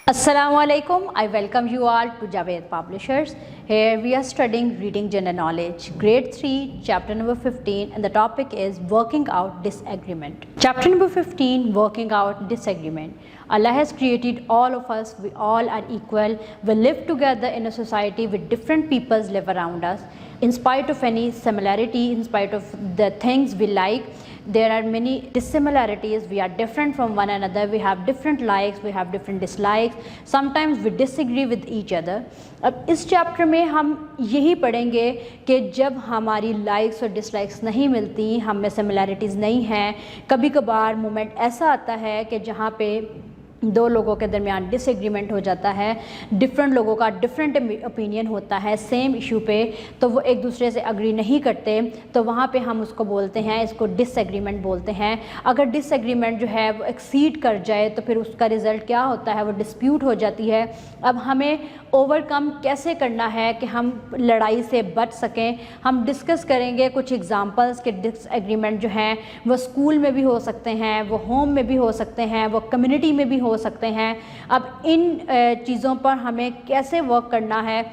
Assalamualaikum. I welcome you all to Javed Publishers. Here we are studying Reading General Knowledge, Grade 3, Chapter number 15, and the topic is Working Out Disagreement. Chapter number 15, Working Out Disagreement. Allah has created all of us. We all are equal. We live together in a society with different peoples live around us. In spite of any similarity, in spite of the things we like, there are many dissimilarities. We are different from one another. We have different likes, we have different dislikes. Sometimes we disagree with each other. अब इस chapter में हम यही पढ़ेंगे कि जब हमारी likes और डिसलाइक्स नहीं मिलती, हम में सिमिलैरिटीज़ नहीं हैं, कभी कभार मोमेंट ऐसा आता है कि जहाँ पे दो लोगों के दरमियान डिसएग्रीमेंट हो जाता है, डिफरेंट लोगों का डिफरेंट ओपिनियन होता है सेम इशू पे, तो वो एक दूसरे से अग्री नहीं करते, तो वहाँ पे हम उसको बोलते हैं, इसको डिसएग्रीमेंट बोलते हैं। अगर डिसएग्रीमेंट जो है वो एक्सीड कर जाए तो फिर उसका रिज़ल्ट क्या होता है, वो डिस्प्यूट हो जाती है। अब हमें ओवरकम कैसे करना है कि हम लड़ाई से बच सकें, हम डिस्कस करेंगे कुछ एग्जांपल्स के डिसएग्रीमेंट जो हैं वो स्कूल में भी हो सकते हैं, वो होम में भी हो सकते हैं, वो कम्युनिटी में भी हो सकते हैं। अब इन चीज़ों पर हमें कैसे वर्क करना है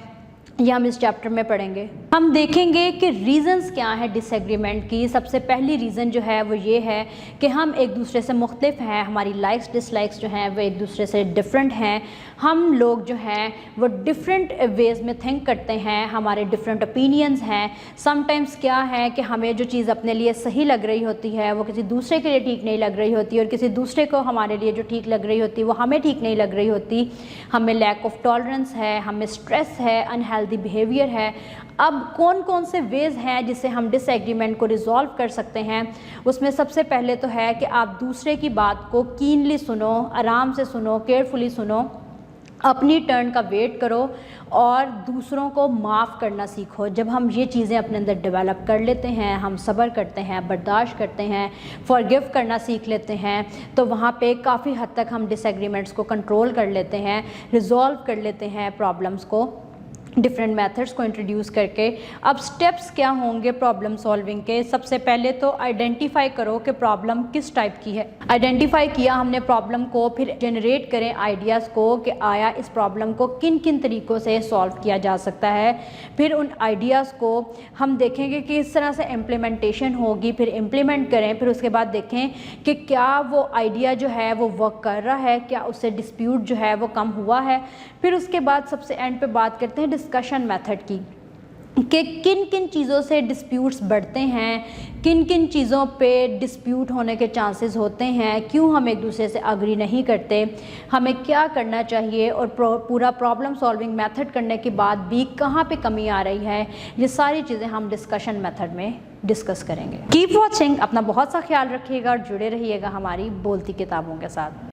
ये हम इस चैप्टर में पढ़ेंगे। हम देखेंगे कि रीज़न्स क्या हैं डिसएग्रीमेंट की। सबसे पहली रीज़न जो है वो ये है कि हम एक दूसरे से मुख्तलिफ हैं, हमारी लाइक्स डिसलाइक्स जो हैं वो एक दूसरे से डिफरेंट हैं। हम लोग जो हैं वो डिफरेंट वेज़ में थिंक करते हैं, हमारे डिफरेंट ओपिनियंस हैं। समटाइम्स क्या है कि हमें जो चीज़ अपने लिए सही लग रही होती है वो किसी दूसरे के लिए ठीक नहीं लग रही होती, और किसी दूसरे को हमारे लिए जो ठीक लग रही होती वो हमें ठीक नहीं लग रही होती। हमें लैक ऑफ टॉलरेंस है, हमें स्ट्रेस है, अनहेल्दी बिहेवियर है। अब कौन कौन से वेज़ हैं जिससे हम डिसएग्रीमेंट को रिजॉल्व कर सकते हैं, उसमें सबसे पहले तो है कि आप दूसरे की बात को कीनली सुनो, आराम से सुनो, केयरफुली सुनो, अपनी टर्न का वेट करो और दूसरों को माफ़ करना सीखो। जब हम ये चीज़ें अपने अंदर डेवलप कर लेते हैं, हम सब्र करते हैं, बर्दाश्त करते हैं, फॉरगिव करना सीख लेते हैं, तो वहाँ पे काफ़ी हद तक हम डिसएग्रीमेंट्स को कंट्रोल कर लेते हैं, रिजॉल्व कर लेते हैं प्रॉब्लम्स को डिफरेंट मेथड्स को इंट्रोड्यूस करके। अब स्टेप्स क्या होंगे प्रॉब्लम सॉल्विंग के? सबसे पहले तो आइडेंटिफाई करो कि प्रॉब्लम किस टाइप की है। आइडेंटिफाई किया हमने प्रॉब्लम को, फिर जनरेट करें आइडियाज़ को कि आया इस प्रॉब्लम को किन किन तरीक़ों से सॉल्व किया जा सकता है। फिर उन आइडियाज़ को हम देखेंगे कि इस तरह से इम्प्लीमेंटेशन होगी, फिर इम्प्लीमेंट करें, फिर उसके बाद देखें कि क्या वो आइडिया जो है वो वर्क कर रहा है, क्या उससे डिस्प्यूट जो है वो कम हुआ है। फिर उसके बाद सबसे एंड पे बात करते हैं डिस्कशन मेथड की कि किन किन चीज़ों से डिस्प्यूट्स बढ़ते हैं, किन किन चीज़ों पे डिस्प्यूट होने के चांसेस होते हैं, क्यों हम एक दूसरे से अग्री नहीं करते, हमें क्या करना चाहिए, और पूरा प्रॉब्लम सॉल्विंग मेथड करने के बाद भी कहाँ पे कमी आ रही है। ये सारी चीज़ें हम डिस्कशन मेथड में डिस्कस करेंगे। कीप वॉचिंग, अपना बहुत सा ख्याल रखिएगा और जुड़े रहिएगा हमारी बोलती किताबों के साथ।